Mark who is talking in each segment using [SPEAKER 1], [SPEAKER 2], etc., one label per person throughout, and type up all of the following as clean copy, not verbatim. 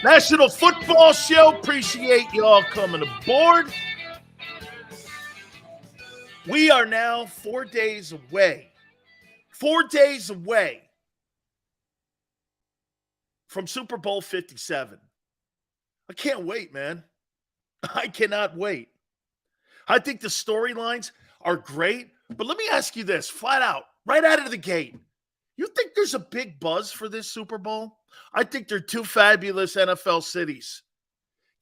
[SPEAKER 1] National Football Show. Appreciate y'all coming aboard. We are now 4 days away. 4 days away from Super Bowl 57. I can't wait, man. I cannot wait. I think the storylines are great, but let me ask you this flat out, right out of the gate. You think there's a big buzz for this Super Bowl? I think they're two fabulous NFL cities,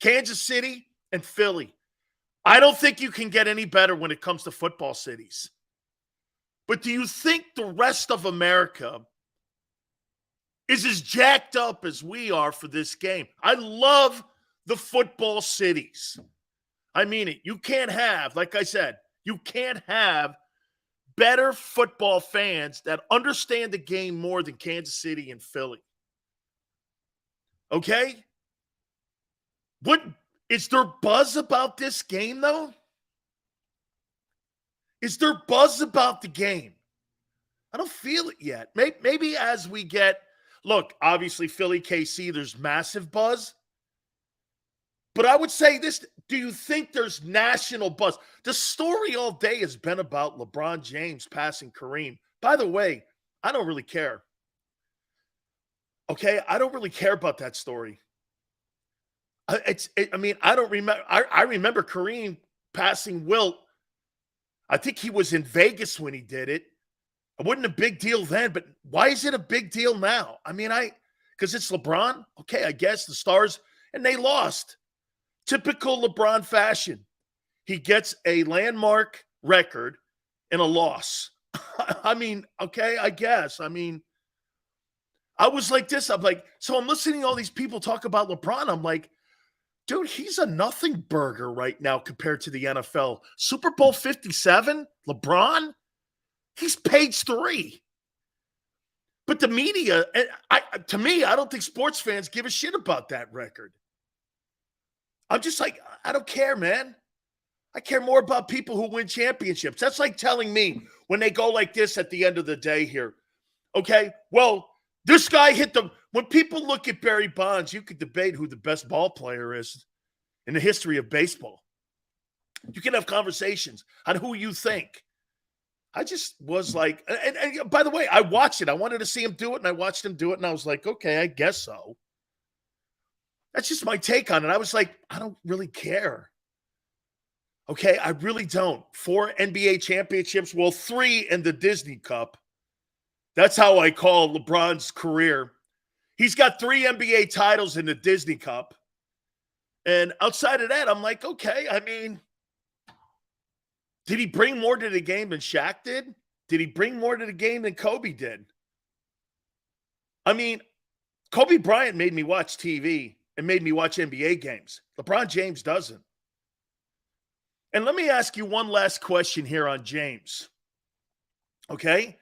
[SPEAKER 1] Kansas City and Philly. I don't think you can get any better when it comes to football cities. But do you think the rest of America is as jacked up as we are for this game? I love the football cities. I mean it. You can't have, like I said, you can't have better football fans that understand the game more than Kansas City and Philly. Okay? What is there buzz about this game, though? Is there buzz about the game? I don't feel it yet. Maybe as we get, look, obviously Philly, KC, there's massive buzz. But I would say this, do you think there's national buzz? The story all day has been about LeBron James passing Kareem. By the way, I don't really care. Okay? I don't really care about that story. I don't remember. I remember Kareem passing Wilt. I think he was in Vegas when he did it. It wasn't a big deal then, but why is it a big deal now? Because it's LeBron. Okay, I guess the Stars, and they lost. Typical LeBron fashion. He gets a landmark record and a loss. Okay, I guess. I was like this. I'm like, so I'm listening to all these people talk about LeBron. I'm like, dude, he's a nothing burger right now compared to the NFL. Super Bowl 57, LeBron, he's page 3. But the media, to me, I don't think sports fans give a shit about that record. I'm just like, I don't care, man. I care more about people who win championships. That's like telling me when they go like this at the end of the day here. Okay, well, this guy hit the – when people look at Barry Bonds, you could debate who the best ball player is in the history of baseball. You can have conversations on who you think. I just was like – and by the way, I watched it. I wanted to see him do it, and I watched him do it, and I was like, okay, I guess so. That's just my take on it. I was like, I don't really care. Okay, I really don't. 4 NBA championships, well, 3 in the Disney Cup. That's how I call LeBron's career. He's got 3 NBA titles in the Disney Cup. And outside of that, I'm like, okay, did he bring more to the game than Shaq did? Did he bring more to the game than Kobe did? Kobe Bryant made me watch TV and made me watch NBA games. LeBron James doesn't. And let me ask you one last question here on James. Okay?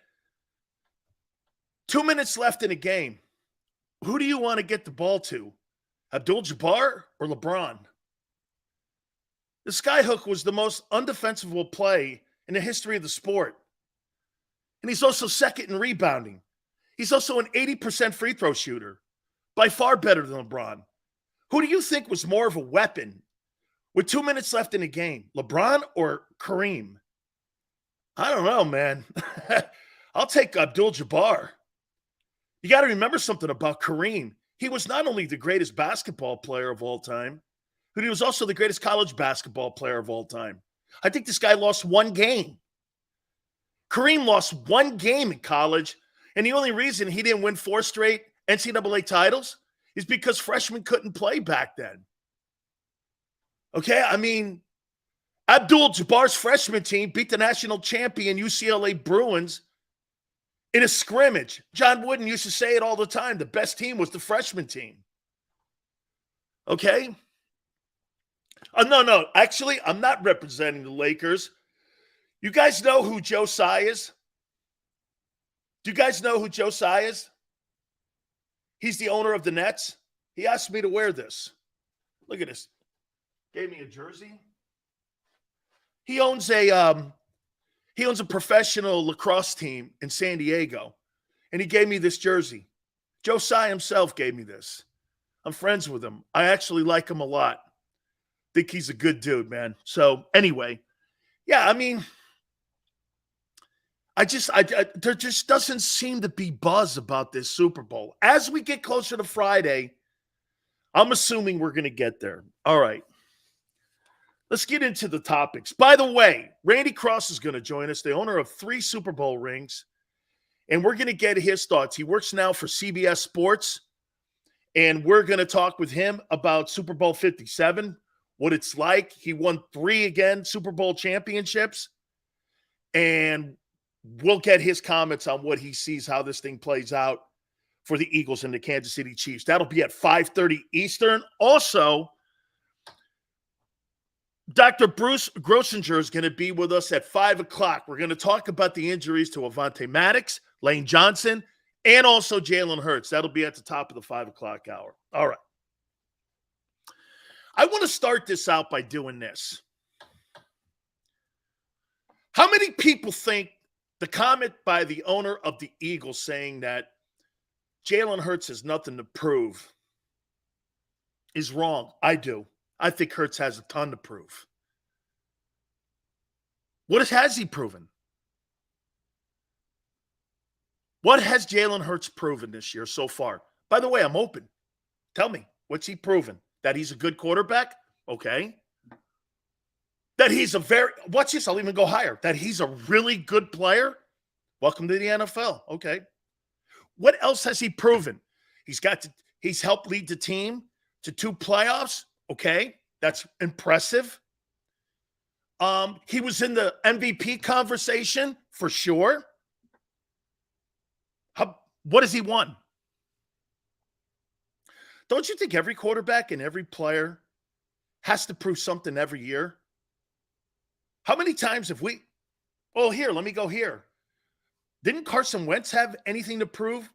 [SPEAKER 1] 2 minutes left in a game. Who do you want to get the ball to? Abdul-Jabbar or LeBron? The skyhook was the most undefensible play in the history of the sport. And he's also second in rebounding. He's also an 80% free throw shooter. By far better than LeBron. Who do you think was more of a weapon with 2 minutes left in the game? LeBron or Kareem? I don't know, man. I'll take Abdul-Jabbar. You got to remember something about Kareem. He was not only the greatest basketball player of all time, but he was also the greatest college basketball player of all time. I think this guy lost 1 game. Kareem lost 1 game in college, and the only reason he didn't win 4 straight NCAA titles is because freshmen couldn't play back then. Okay, Abdul-Jabbar's freshman team beat the national champion UCLA Bruins in a scrimmage. John Wooden used to say it all the time. The best team was the freshman team. Okay? No. Actually, I'm not representing the Lakers. You guys know who Joe Tsai is? Do you guys know who Joe Tsai is? He's the owner of the Nets. He asked me to wear this. Look at this. Gave me a jersey. He owns a professional lacrosse team in San Diego, and he gave me this jersey. Joe Tsai himself gave me this. I'm friends with him. I actually like him a lot. Think he's a good dude, man. So anyway, yeah, I mean, there just doesn't seem to be buzz about this Super Bowl. As we get closer to Friday, I'm assuming we're going to get there. All right. Let's get into the topics. By the way, Randy Cross is going to join us, the owner of 3 Super Bowl rings, and we're going to get his thoughts. He works now for CBS Sports, and we're going to talk with him about Super Bowl 57, what it's like. He won 3 again, Super Bowl championships, and we'll get his comments on what he sees, how this thing plays out for the Eagles and the Kansas City Chiefs. That'll be at 5:30 Eastern. Also, Dr. Bruce Grossinger is going to be with us at 5 o'clock. We're going to talk about the injuries to Avonte Maddox, Lane Johnson, and also Jalen Hurts. That'll be at the top of the 5 o'clock hour. All right. I want to start this out by doing this. How many people think the comment by the owner of the Eagles saying that Jalen Hurts has nothing to prove is wrong? I do. I think Hurts has a ton to prove. What has he proven? What has Jalen Hurts proven this year so far? By the way, I'm open. Tell me, what's he proven? That he's a good quarterback? Okay. That he's watch this, I'll even go higher. That he's a really good player? Welcome to the NFL. Okay. What else has he proven? He's helped lead the team to 2 playoffs. Okay. That's impressive. He was in the MVP conversation for sure. What has he won? Don't you think every quarterback and every player has to prove something every year? How many times have we, here, let me go here. Didn't Carson Wentz have anything to prove?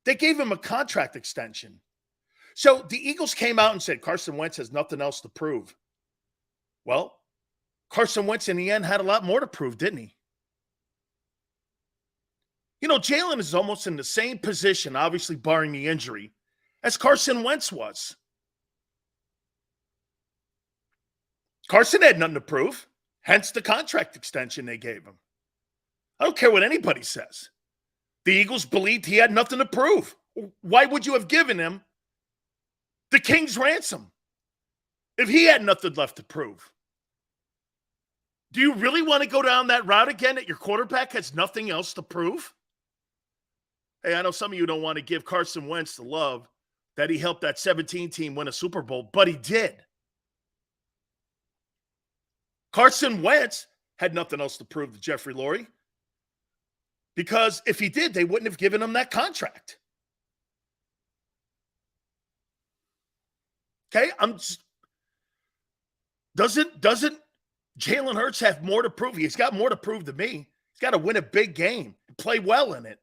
[SPEAKER 1] They gave him a contract extension. So the Eagles came out and said Carson Wentz has nothing else to prove. Well, Carson Wentz in the end had a lot more to prove, didn't he? You know, Jalen is almost in the same position, obviously barring the injury, as Carson Wentz was. Carson had nothing to prove, hence the contract extension they gave him. I don't care what anybody says. The Eagles believed he had nothing to prove. Why would you have given him the king's ransom if he had nothing left to prove? Do you really want to go down that route again, that your quarterback has nothing else to prove? Hey, I know some of you don't want to give Carson Wentz the love that he helped that 17 team win a Super Bowl, but he did. Carson Wentz had nothing else to prove to Jeffrey Lurie, because if he did, they wouldn't have given him that contract. Okay, doesn't Jalen Hurts have more to prove? He's got more to prove to me. He's got to win a big game and play well in it.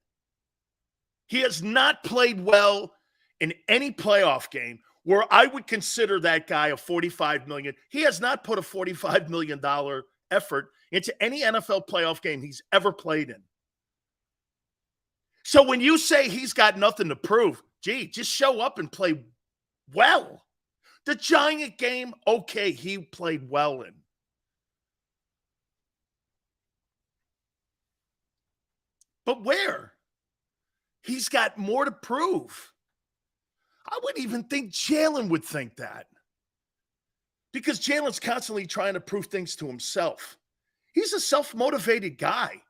[SPEAKER 1] He has not played well in any playoff game where I would consider that guy a $45 million. He has not put a $45 million effort into any NFL playoff game he's ever played in. So when you say he's got nothing to prove, just show up and play well. The Giant game, okay, he played well in. But where? He's got more to prove. I wouldn't even think Jalen would think that, because Jalen's constantly trying to prove things to himself. He's a self-motivated guy.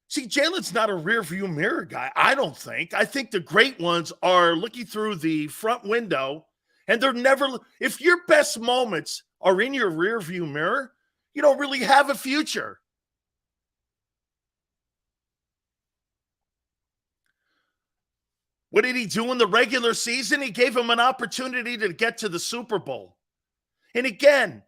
[SPEAKER 1] See, Jalen's not a rear-view mirror guy, I don't think. I think the great ones are looking through the front window, and they're never – if your best moments are in your rear-view mirror, you don't really have a future. What did he do in the regular season? He gave him an opportunity to get to the Super Bowl. And again,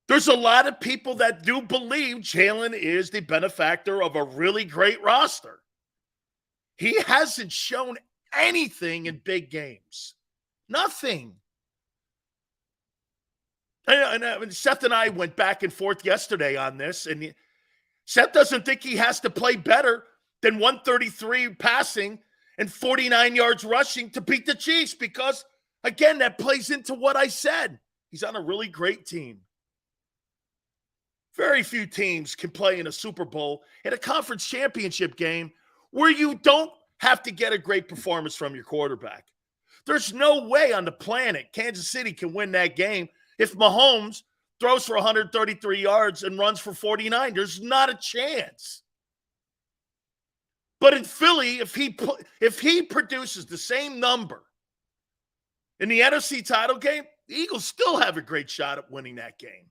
[SPEAKER 1] there's a lot of people that do believe Jalen is the benefactor of a really great roster. He hasn't shown anything in big games. Nothing. And Seth and I went back and forth yesterday on this, and Seth doesn't think he has to play better than 133 passing and 49 yards rushing to beat the Chiefs because, again, that plays into what I said. He's on a really great team. Very few teams can play in a Super Bowl, in a conference championship game, where you don't have to get a great performance from your quarterback. There's no way on the planet Kansas City can win that game if Mahomes throws for 133 yards and runs for 49. There's not a chance. But in Philly, if he produces the same number in the NFC title game, the Eagles still have a great shot at winning that game.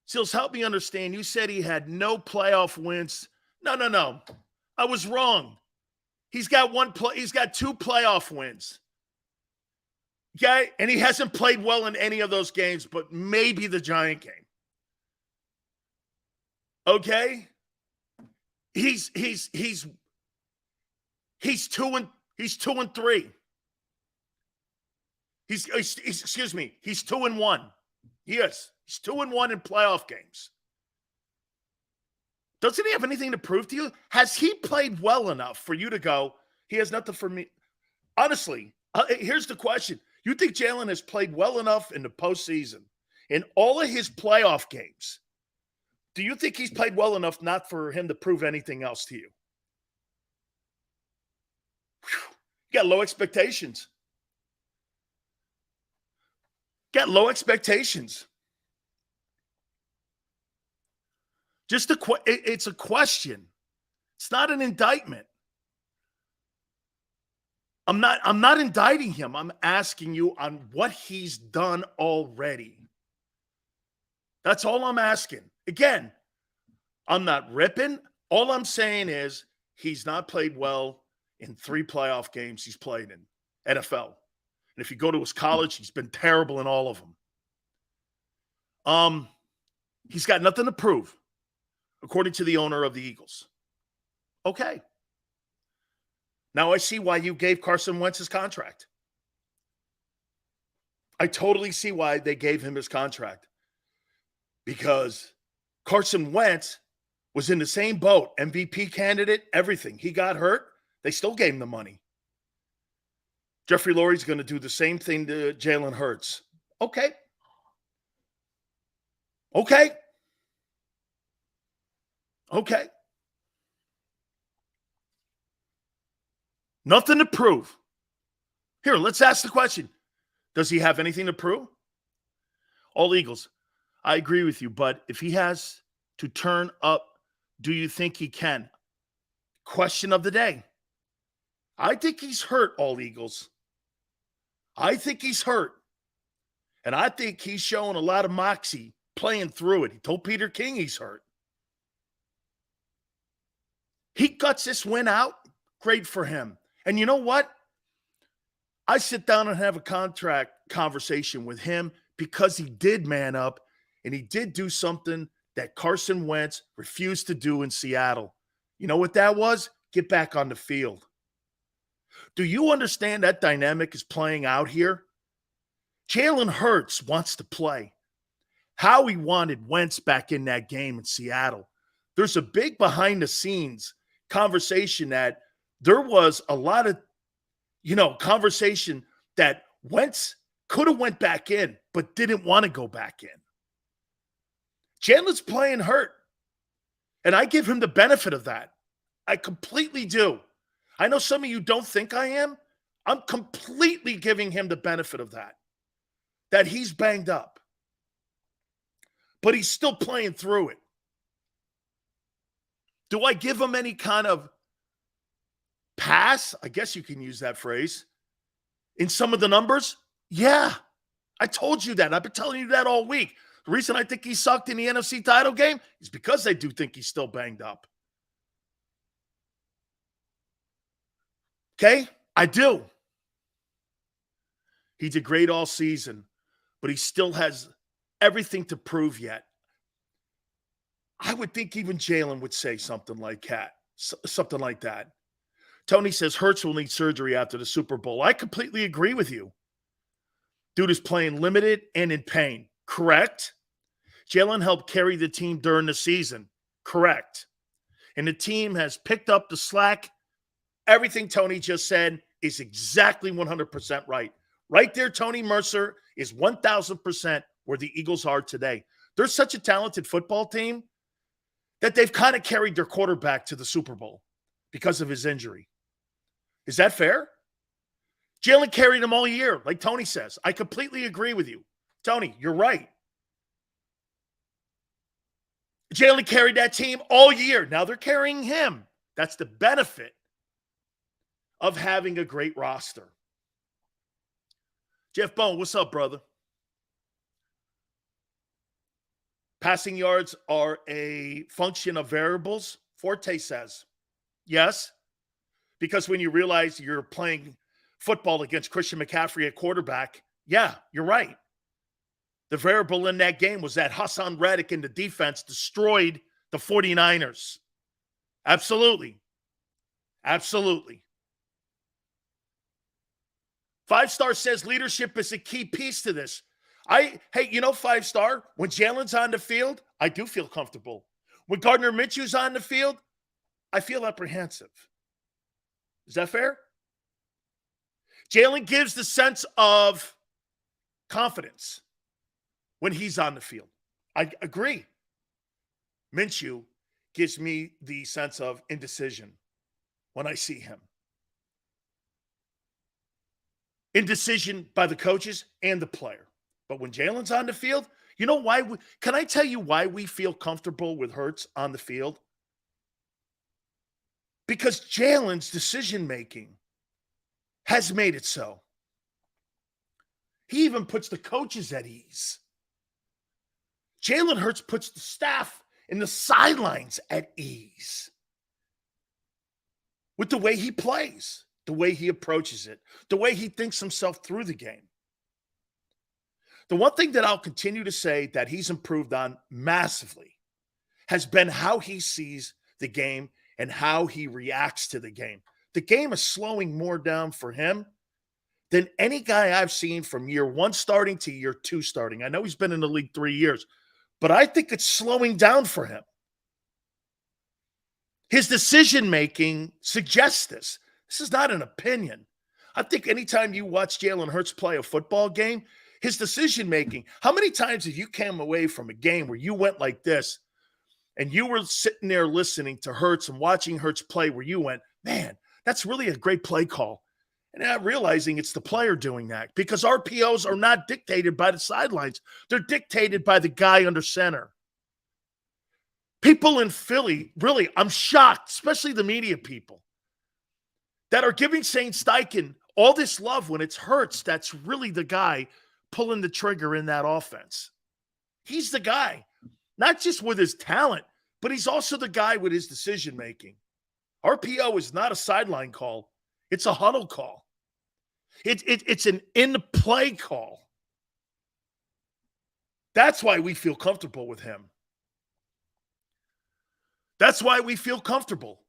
[SPEAKER 1] Seals, help me understand. You said he had no playoff wins. No. I was wrong. He's got two playoff wins. Okay? And he hasn't played well in any of those games, but maybe the Giant game. Okay? He's 2-3. He's 2-1 Yes, he's 2-1 in playoff games. Doesn't he have anything to prove to you? Has he played well enough for you to go, he has nothing for me? Honestly, here's the question. You think Jalen has played well enough in the postseason, in all of his playoff games? Do you think he's played well enough not for him to prove anything else to you? Whew. You got low expectations. It's a question. It's not an indictment. I'm not indicting him. I'm asking you on what he's done already. That's all I'm asking. Again, I'm not ripping. All I'm saying is he's not played well in 3 playoff games he's played in NFL. And if you go to his college, he's been terrible in all of them. He's got nothing to prove, according to the owner of the Eagles. Okay. Now I see why you gave Carson Wentz his contract. I totally see why they gave him his contract. Because Carson Wentz was in the same boat, MVP candidate, everything. He got hurt. They still gave him the money. Jeffrey Lurie's going to do the same thing to Jalen Hurts. Okay. Nothing to prove. Here, let's ask the question. Does he have anything to prove? All Eagles. I agree with you, but if he has to turn up, do you think he can? Question of the day. I think he's hurt, all Eagles. I think he's hurt. And I think he's showing a lot of moxie playing through it. He told Peter King he's hurt. He guts this win out. Great for him. And you know what? I sit down and have a contract conversation with him because he did man up and he did do something that Carson Wentz refused to do in Seattle. You know what that was? Get back on the field. Do you understand that dynamic is playing out here? Jalen Hurts wants to play. Howie wanted Wentz back in that game in Seattle. There's a big behind-the-scenes conversation that there was a lot of, conversation that Wentz could have went back in, but didn't want to go back in. Jalen's playing hurt, and I give him the benefit of that. I completely do. I know some of you don't think I am. I'm completely giving him the benefit of that he's banged up. But he's still playing through it. Do I give him any kind of pass? I guess you can use that phrase. In some of the numbers? Yeah. I told you that. I've been telling you that all week. The reason I think he sucked in the NFC title game is because I do think he's still banged up. Okay? I do. He did great all season, but he still has everything to prove yet. I would think even Jalen would say something like that. Tony says Hurts will need surgery after the Super Bowl. I completely agree with you. Dude is playing limited and in pain. Correct. Jalen helped carry the team during the season. correct. And the team has picked up the slack. Everything Tony just said is exactly 100% right. Right there, Tony Mercer is 1,000% where the Eagles are today. They're such a talented football team that they've kind of carried their quarterback to the Super Bowl because of his injury. Is that fair? Jalen carried him all year, like Tony says. I completely agree with you. Tony, you're right. Jalen carried that team all year. Now they're carrying him. That's the benefit of having a great roster. Jeff Bone, what's up, brother? Passing yards are a function of variables, Forte says. Yes, because when you realize you're playing football against Christian McCaffrey at quarterback, yeah, you're right. The variable in that game was that Hassan Reddick in the defense destroyed the 49ers. Absolutely. Absolutely. 5-Star says leadership is a key piece to this. Hey, 5-Star, when Jalen's on the field, I do feel comfortable. When Gardner Minshew's on the field, I feel apprehensive. Is that fair? Jalen gives the sense of confidence when he's on the field. I agree. Minshew gives me the sense of indecision when I see him. Indecision by the coaches and the player. But when Jalen's on the field, you know why? Can I tell you why we feel comfortable with Hurts on the field? Because Jalen's decision-making has made it so. He even puts the coaches at ease. Jalen Hurts puts the staff in the sidelines at ease with the way he plays, the way he approaches it, the way he thinks himself through the game. The one thing that I'll continue to say that he's improved on massively has been how he sees the game and how he reacts to the game. The game is slowing more down for him than any guy I've seen from year 1 starting to year 2 starting. I know he's been in the league 3 years, but I think it's slowing down for him. His decision-making suggests this. This is not an opinion. I think anytime you watch Jalen Hurts play a football game, his decision-making, how many times have you come away from a game where you went like this and you were sitting there listening to Hurts and watching Hurts play where you went, man, that's really a great play call. And not realizing it's the player doing that because RPOs are not dictated by the sidelines. They're dictated by the guy under center. People in Philly, really, I'm shocked, especially the media people, that are giving Shane Steichen all this love when it's Hurts that's really the guy pulling the trigger in that offense. He's the guy, not just with his talent, but he's also the guy with his decision-making. RPO is not a sideline call. It's a huddle call. It's an in-play call. That's why we feel comfortable with him. That's why we feel comfortable.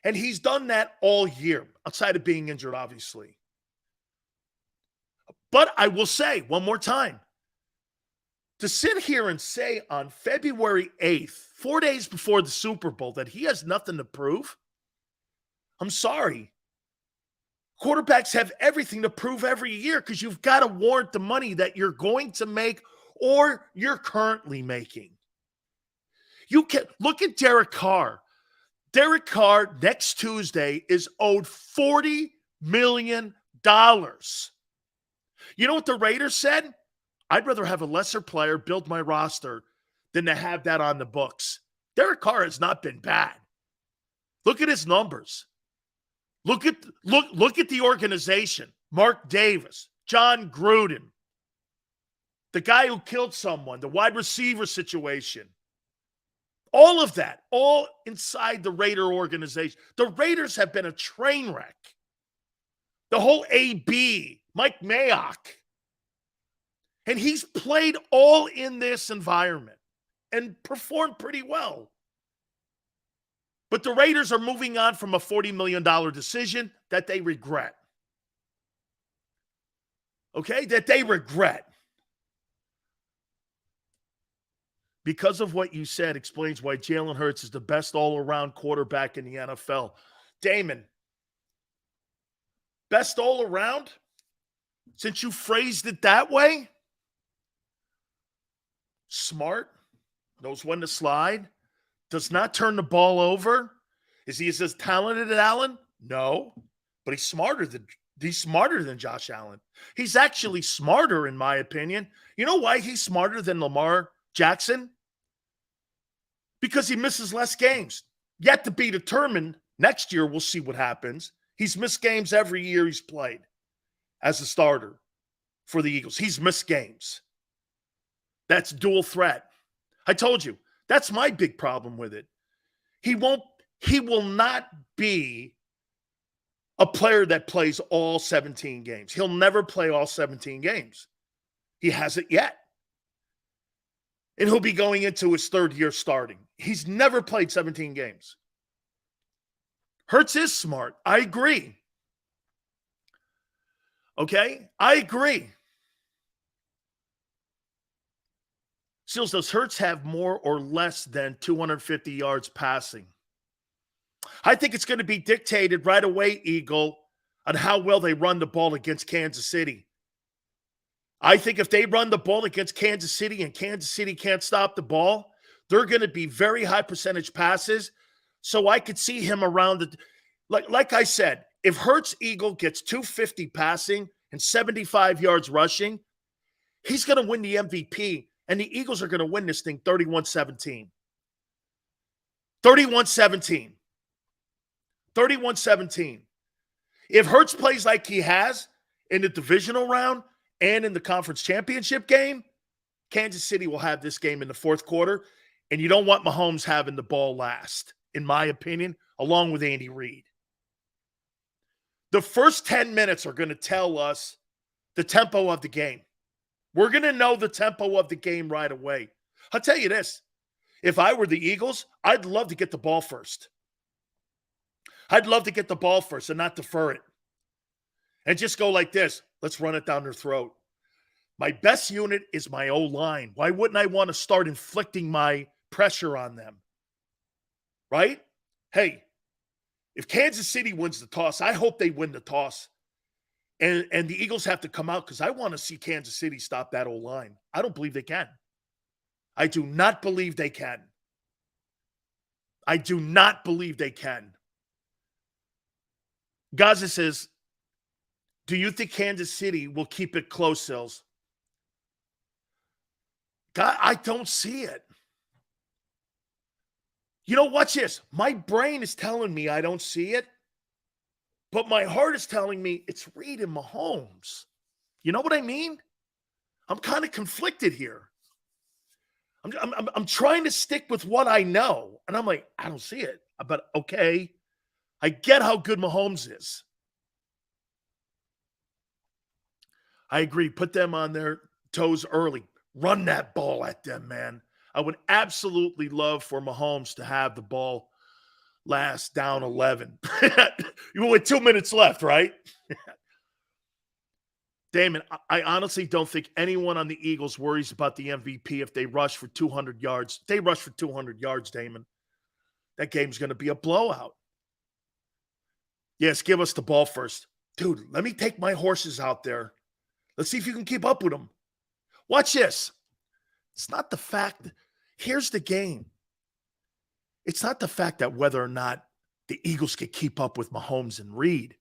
[SPEAKER 1] And he's done that all year, outside of being injured, obviously. But I will say one more time, to sit here and say on February 8th, 4 days before the Super Bowl, that he has nothing to prove, I'm sorry. Quarterbacks have everything to prove every year because you've got to warrant the money that you're going to make or you're currently making. You can look at Derek Carr. Derek Carr next Tuesday is owed $40 million. You know what the Raiders said? I'd rather have a lesser player build my roster than to have that on the books. Derek Carr has not been bad. Look at his numbers. Look at the organization. Mark Davis, John Gruden, the guy who killed someone, the wide receiver situation. All of that, all inside the Raider organization. The Raiders have been a train wreck. The whole AB, Mike Mayock. And he's played all in this environment and performed pretty well. But the Raiders are moving on from a $40 million decision that they regret. Okay? That they regret. because of what you said, explains why Jalen Hurts is the best all-around quarterback in the NFL. Damon, best all-around? Since you phrased it that way? Smart, knows when to slide, does not turn the ball over. Is he as talented as Allen? No, but he's smarter than Josh Allen. He's actually smarter, in my opinion. You know why he's smarter than Lamar Jackson? Because he misses less games. Yet to be determined. Next year, we'll see what happens. He's missed games every year he's played as a starter for the Eagles. He's missed games. That's dual threat. I told you, that's my big problem with it. He will not be a player that plays all 17 games. He'll never play all 17 games. He hasn't yet. And he'll be going into his third year starting. He's never played 17 games. Hurts is smart. I agree. Okay? I agree. Seals, does Hurts have more or less than 250 yards passing? I think it's going to be dictated right away, Eagle, on how well they run the ball against Kansas City. I think if they run the ball against Kansas City and Kansas City can't stop the ball, they're going to be very high percentage passes. So I could see him around the like I said, if Hurts Eagle gets 250 passing and 75 yards rushing, he's going to win the MVP, and the Eagles are going to win this thing 31-17. 31-17. 31-17. If Hurts plays like he has in the divisional round and in the conference championship game, Kansas City will have this game in the fourth quarter, and you don't want Mahomes having the ball last, in my opinion, along with Andy Reid. The first 10 minutes are going to tell us the tempo of the game. We're going to know the tempo of the game right away. I'll tell you this. If I were the Eagles, I'd love to get the ball first. I'd love to get the ball first and not defer it. And just go like this. Let's run it down their throat. My best unit is my O-line. Why wouldn't I want to start inflicting my pressure on them? Right? Hey, if Kansas City wins the toss, I hope they win the toss. And the Eagles have to come out because I want to see Kansas City stop that O-line. I don't believe they can. I do not believe they can. I do not believe they can. Gaza says, do you think Kansas City will keep it close, Sills? God, I don't see it. You know, watch this. My brain is telling me I don't see it, but my heart is telling me it's Reid and Mahomes. You know what I mean? I'm kind of conflicted here. I'm trying to stick with what I know, and I'm like, I don't see it. But okay, I get how good Mahomes is. I agree. Put them on their toes early. Run that ball at them, man. I would absolutely love for Mahomes to have the ball last down 11. You with 2 minutes left, right? Damon, I honestly don't think anyone on the Eagles worries about the MVP if they rush for 200 yards. They rush for 200 yards, Damon. That game's going to be a blowout. Yes, give us the ball first. Dude, let me take my horses out there. Let's see if you can keep up with them. Watch this. It's not the fact. Here's the game. It's not the fact that whether or not the Eagles can keep up with Mahomes and Reid.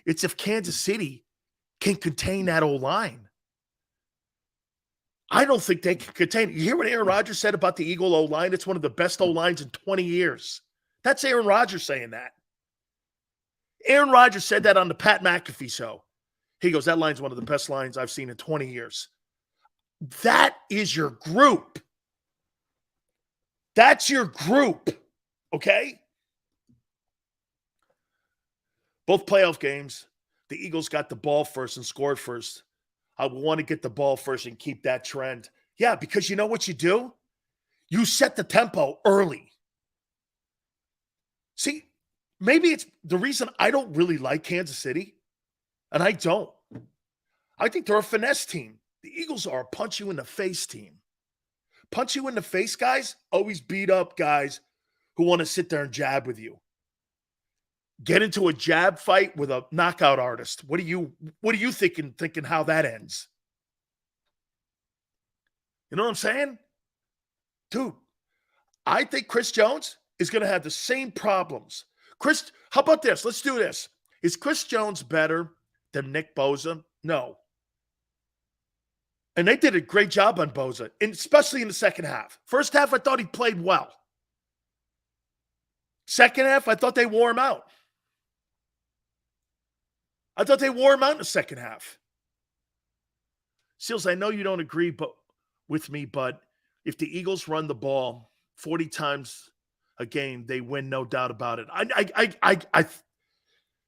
[SPEAKER 1] It's if Kansas City can contain that O-line. I don't think they can contain it. You hear what Aaron Rodgers said about the Eagle O-line? It's one of the best O-lines in 20 years. That's Aaron Rodgers saying that. Aaron Rodgers said that on the Pat McAfee show. He goes, that line's one of the best lines I've seen in 20 years. That is your group. That's your group. Okay? Both playoff games, the Eagles got the ball first and scored first. I want to get the ball first and keep that trend. Yeah, because you know what you do? You set the tempo early. See, maybe it's the reason I don't really like Kansas City, and I don't. I think they're a finesse team. The Eagles are a punch-you-in-the-face team. Punch you in the face, guys, always beat up guys who want to sit there and jab with you. Get into a jab fight with a knockout artist. What are you thinking how that ends? You know what I'm saying? Dude, I think Chris Jones is going to have the same problems. How about this? Let's do this. Is Chris Jones better than Nick Bosa? No. And they did a great job on Bosa, especially in the second half. First half, I thought he played well. Second half, I thought they wore him out. in the second half. Seals, I know you don't agree with me, but if the Eagles run the ball 40 times a game, they win, no doubt about it.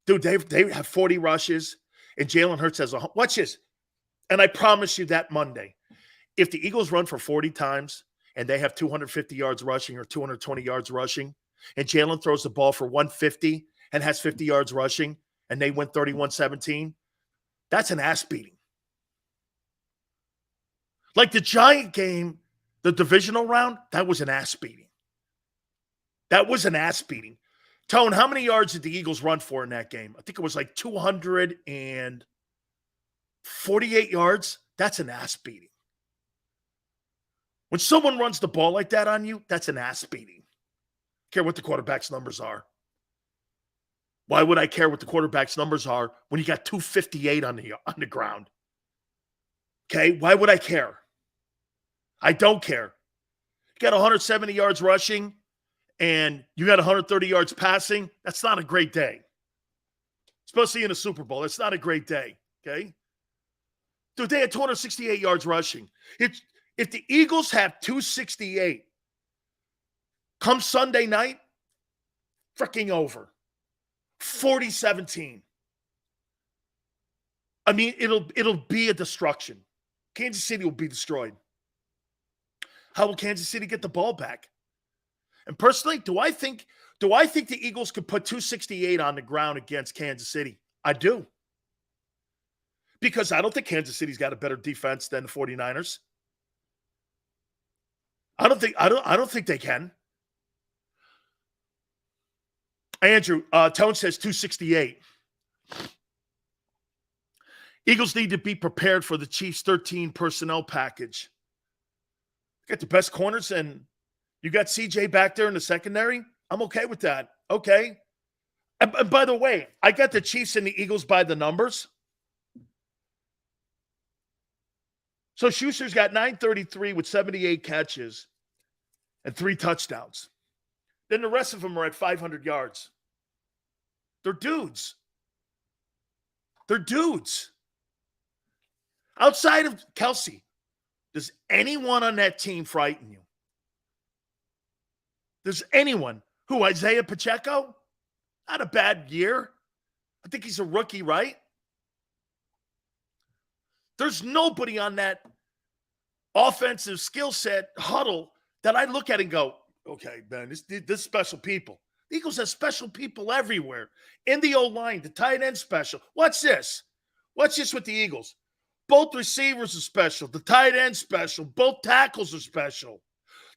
[SPEAKER 1] Dude, they have 40 rushes, and Jalen Hurts has watch this. And I promise you that Monday, if the Eagles run for 40 times and they have 250 yards rushing or 220 yards rushing, and Jalen throws the ball for 150 and has 50 yards rushing, and they win 31-17, that's an ass beating. Like the Giant game, the divisional round, that was an ass beating. Tone, how many yards did the Eagles run for in that game? I think it was like 248 yards. That's an ass beating. When someone runs the ball like that on you, that's an ass beating. Care what the quarterback's numbers are. Why would I care what the quarterback's numbers are when you got 258 on the ground? Okay, why would I care? I don't care. You got 170 yards rushing and you got 130 yards passing. That's not a great day. Especially in a Super Bowl. That's not a great day, okay? Dude, they had 268 yards rushing. If the Eagles have 268 come Sunday night, freaking over. 40-17. I mean, it'll be a destruction. Kansas City will be destroyed. How will Kansas City get the ball back? And personally, do I think the Eagles could put 268 on the ground against Kansas City? I do. Because I don't think Kansas City's got a better defense than the 49ers. I don't think they can. Andrew, Tone says 268. Eagles need to be prepared for the Chiefs' 13 personnel package. You got the best corners, and you got CJ back there in the secondary. I'm okay with that. Okay. And by the way, I got the Chiefs and the Eagles by the numbers. So Schuster's got 933 with 78 catches and 3 touchdowns. Then the rest of them are at 500 yards. They're dudes. Outside of Kelsey, does anyone on that team frighten you? Does anyone? Who, Isaiah Pacheco? Not a bad year. I think he's a rookie, right? There's nobody on that offensive skill set huddle that I look at and go, okay, man, this special people. The Eagles have special people everywhere. In the O-line, the tight end special. What's this? What's this with the Eagles? Both receivers are special. The tight end special. Both tackles are special.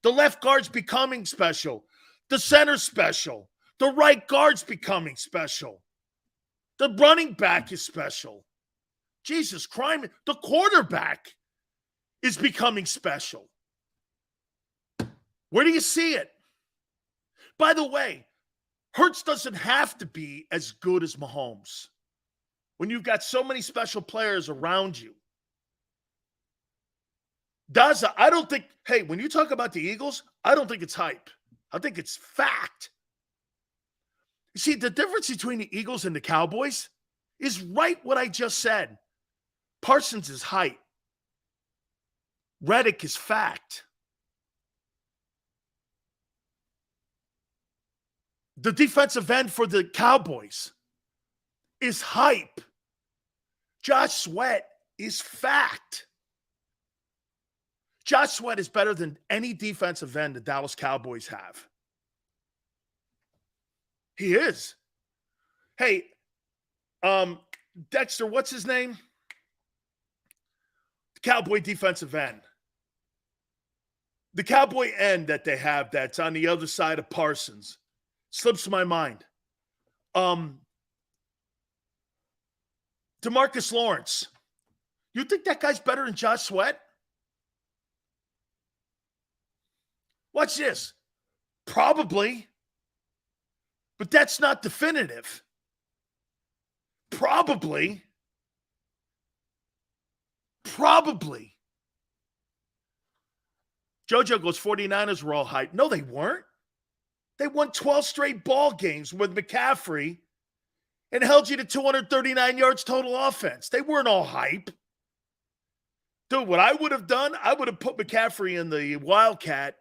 [SPEAKER 1] The left guard's becoming special. The center's special. The right guard's becoming special. The running back is special. Jesus Christ. The quarterback is becoming special. Where do you see it? By the way, Hurts doesn't have to be as good as Mahomes when you've got so many special players around you. I don't think, hey, when you talk about the Eagles, I don't think it's hype. I think it's fact. You see, the difference between the Eagles and the Cowboys is right what I just said. Parsons is hype. Reddick is fact. The defensive end for the Cowboys is hype. Josh Sweat is fact. Josh Sweat is better than any defensive end the Dallas Cowboys have. He is. Hey, Dexter, what's his name? The Cowboy defensive end. The Cowboy end that they have that's on the other side of Parsons slips my mind. DeMarcus Lawrence. You think that guy's better than Josh Sweat? Watch this. Probably. But that's not definitive. Probably. JoJo goes, 49ers were all hyped. No, they weren't. They won 12 straight ball games with McCaffrey and held you to 239 yards total offense. They weren't all hype. Dude, what I would have done, I would have put McCaffrey in the Wildcat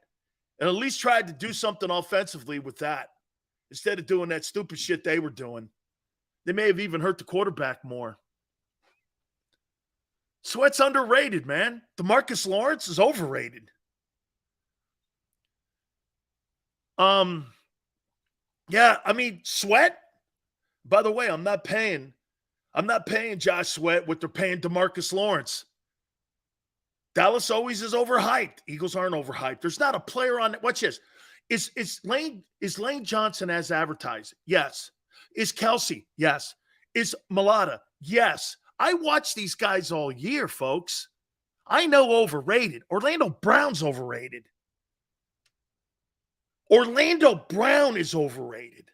[SPEAKER 1] and at least tried to do something offensively with that instead of doing that stupid shit they were doing. They may have even hurt the quarterback more. Sweat's underrated, man. DeMarcus Lawrence is overrated. Yeah, I mean, Sweat, by the way, I'm not paying Josh Sweat what they're paying DeMarcus Lawrence. Dallas always is overhyped. Eagles aren't overhyped. There's not a player on it. Watch this. Is Lane Johnson as advertised? Yes. Is Kelsey? Yes. Is Mulata? Yes. I watch these guys all year, folks. I know overrated. Orlando Brown's overrated. Orlando Brown is overrated.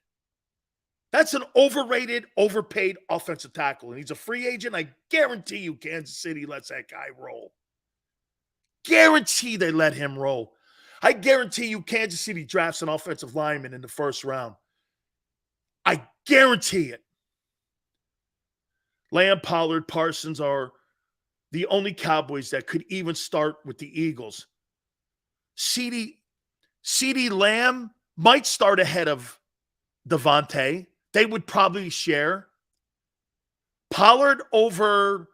[SPEAKER 1] That's an overrated, overpaid offensive tackle. And he's a free agent. I guarantee you Kansas City lets that guy roll. Guarantee they let him roll. I guarantee you Kansas City drafts an offensive lineman in the first round. I guarantee it. Lamb, Pollard, Parsons are the only Cowboys that could even start with the Eagles. CeeDee Lamb might start ahead of Devonta. They would probably share. Pollard over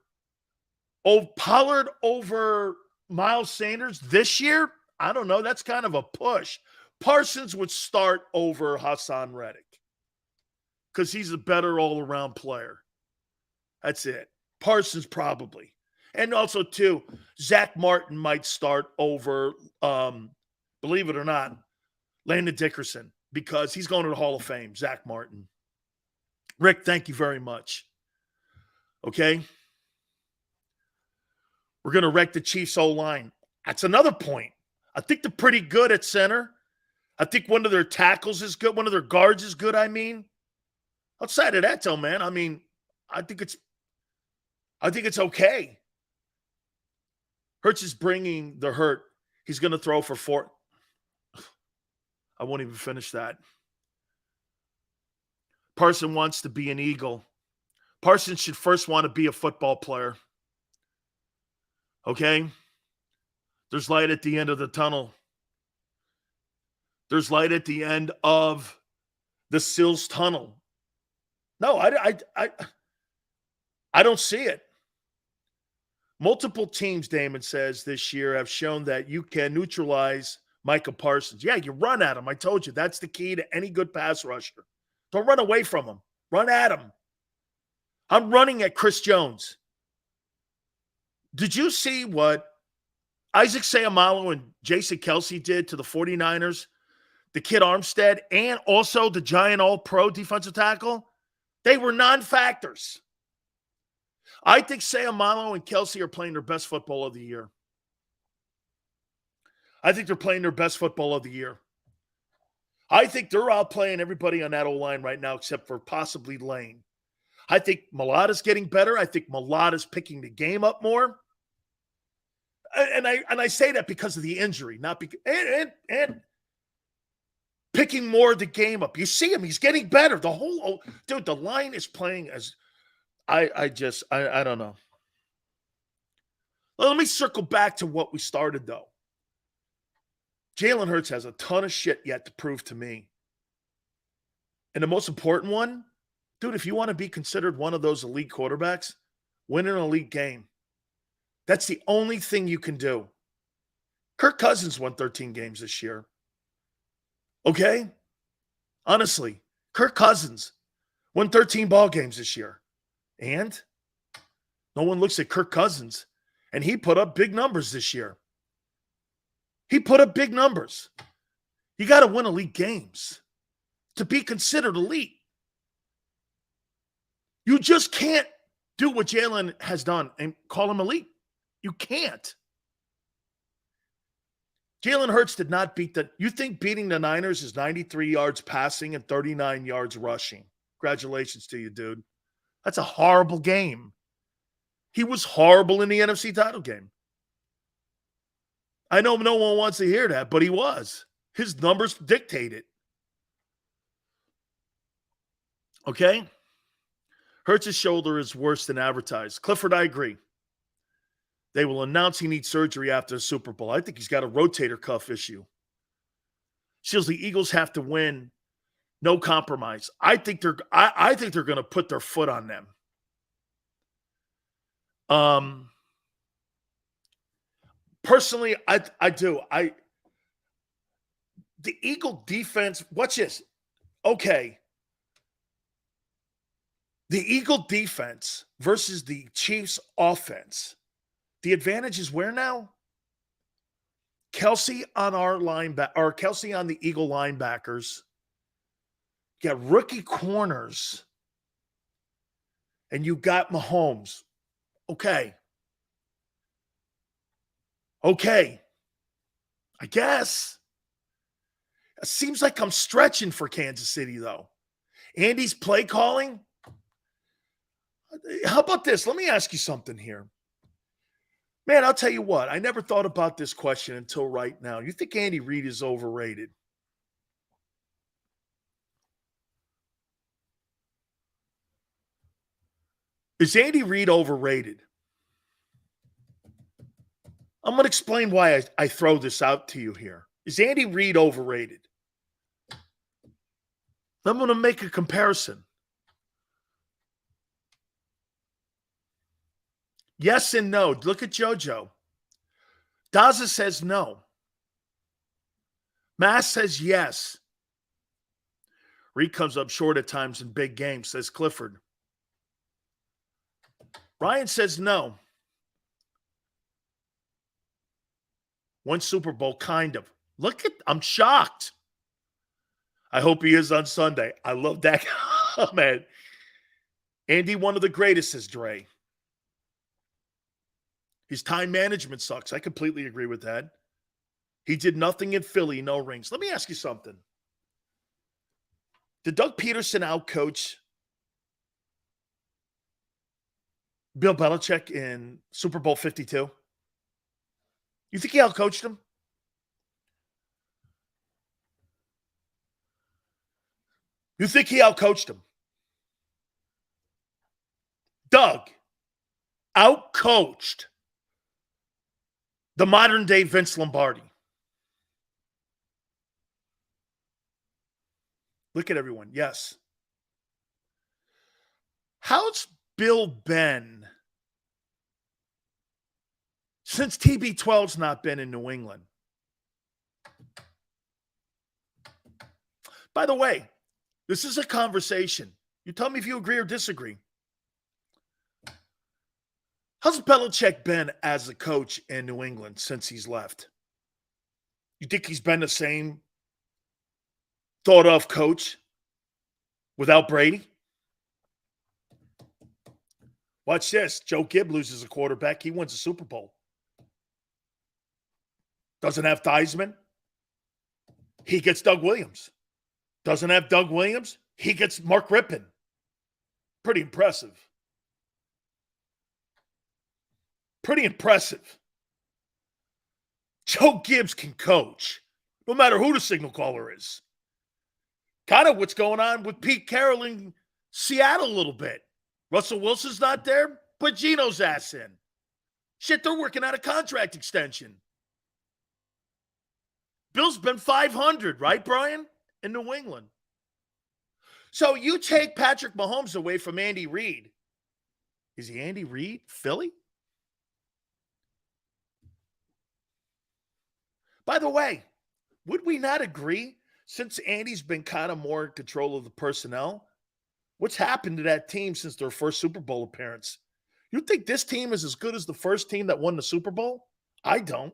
[SPEAKER 1] Miles Sanders this year? I don't know. That's kind of a push. Parsons would start over Hassan Reddick because he's a better all-around player. That's it. Parsons probably. And also, too, Zach Martin might start over, believe it or not, Landon Dickerson because he's going to the Hall of Fame, Zach Martin. Rick, thank you very much. Okay? We're going to wreck the Chiefs' O-line. That's another point. I think they're pretty good at center. I think one of their tackles is good. One of their guards is good, I mean. Outside of that, though, man, I mean, I think it's okay. Hurts is bringing the hurt. He's going to throw for 4. I won't even finish that. Parson wants to be an Eagle. Parsons should first want to be a football player. Okay? There's light at the end of the tunnel. There's light at the end of the Sills Tunnel. No, I don't see it. Multiple teams, Damon says, this year have shown that you can neutralize Micah Parsons. Yeah, you run at him. I told you that's the key to any good pass rusher. Don't run away from him. Run at him. I'm running at Chris Jones. Did you see what Isaac Seumalo and Jason Kelsey did to the 49ers, the kid Armstead, and also the giant all-pro defensive tackle? They were non-factors. I think Seumalo and Kelsey are playing their best football of the year. I think they're playing their best football of the year. I think they're outplaying everybody on that O-line right now except for possibly Lane. I think Mulata's getting better. I think Mulata's picking the game up more. And I say that because of the injury, not because and picking more of the game up. You see him; he's getting better. The line is playing as I don't know. Well, let me circle back to what we started though. Jalen Hurts has a ton of shit yet to prove to me, and the most important one, dude, if you want to be considered one of those elite quarterbacks, win an elite game. That's the only thing you can do. Kirk Cousins won 13 games this year. Okay? Honestly, Kirk Cousins won 13 ball games this year. And no one looks at Kirk Cousins, and he put up big numbers this year. He put up big numbers. You got to win elite games to be considered elite. You just can't do what Jalen has done and call him elite. You can't. Jalen Hurts did not beat the – you think beating the Niners is 93 yards passing and 39 yards rushing. Congratulations to you, dude. That's a horrible game. He was horrible in the NFC title game. I know no one wants to hear that, but he was. His numbers dictate it. Okay? Hurts' shoulder is worse than advertised. Clifford, I agree. They will announce he needs surgery after the Super Bowl. I think he's got a rotator cuff issue. Seals, the Eagles have to win. No compromise. I think they're going to put their foot on them. Personally, I do. The Eagle defense, watch this. Okay. The Eagle defense versus the Chiefs offense. The advantage is where now? Kelsey on our linebacker, or Kelsey on the Eagle linebackers. You got rookie corners. And you got Mahomes. Okay. I guess. It seems like I'm stretching for Kansas City, though. Andy's play calling. How about this? Let me ask you something here. Man, I'll tell you what. I never thought about this question until right now. You think Andy Reid is overrated? Is Andy Reid overrated? I'm going to explain why I throw this out to you here. Is Andy Reid overrated? I'm going to make a comparison. Yes and no. Look at JoJo. Daza says no. Mass says yes. Reid comes up short at times in big games, says Clifford. Ryan says no. One Super Bowl, kind of. I'm shocked. I hope he is on Sunday. I love that comment. Andy, one of the greatest, says Dre. His time management sucks. I completely agree with that. He did nothing in Philly, no rings. Let me ask you something. Did Doug Peterson outcoach Bill Belichick in Super Bowl 52? You think he outcoached him? You think he outcoached him? Doug outcoached the modern-day Vince Lombardi. Look at everyone. Yes. How's Bill been since TB12's not been in New England? By the way, this is a conversation. You tell me if you agree or disagree. How's Belichick been as a coach in New England since he's left? You think he's been the same thought-of coach without Brady? Watch this. Joe Gibb loses a quarterback. He wins a Super Bowl. Doesn't have Theismann. He gets Doug Williams. Doesn't have Doug Williams. He gets Mark Rippon. Pretty impressive. Pretty impressive. Joe Gibbs can coach, no matter who the signal caller is. Kind of what's going on with Pete Carroll in Seattle a little bit. Russell Wilson's not there. Put Gino's ass in. Shit, they're working out a contract extension. Bill's been 500, right, Brian? In New England. So you take Patrick Mahomes away from Andy Reid. Is he Andy Reid? Philly? By the way, would we not agree, since Andy's been kind of more in control of the personnel, what's happened to that team since their first Super Bowl appearance? You think this team is as good as the first team that won the Super Bowl? I don't.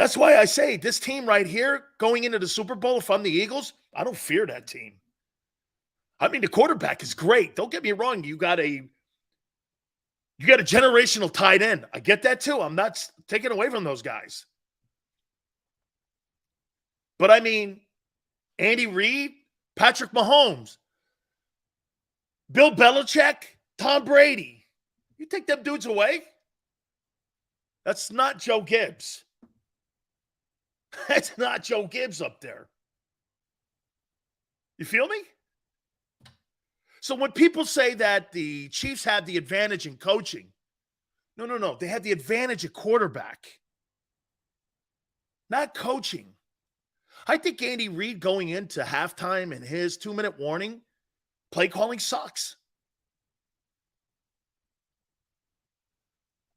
[SPEAKER 1] That's why I say this team right here going into the Super Bowl, if I'm the Eagles, I don't fear that team. I mean, the quarterback is great. Don't get me wrong. You got a generational tight end. I get that too. I'm not taking away from those guys. But I mean, Andy Reid, Patrick Mahomes, Bill Belichick, Tom Brady. You take them dudes away? That's not Joe Gibbs. That's not Joe Gibbs up there. You feel me? So when people say that the Chiefs had the advantage in coaching, no. They had the advantage at quarterback, not coaching. I think Andy Reid going into halftime and his 2-minute warning, play calling sucks.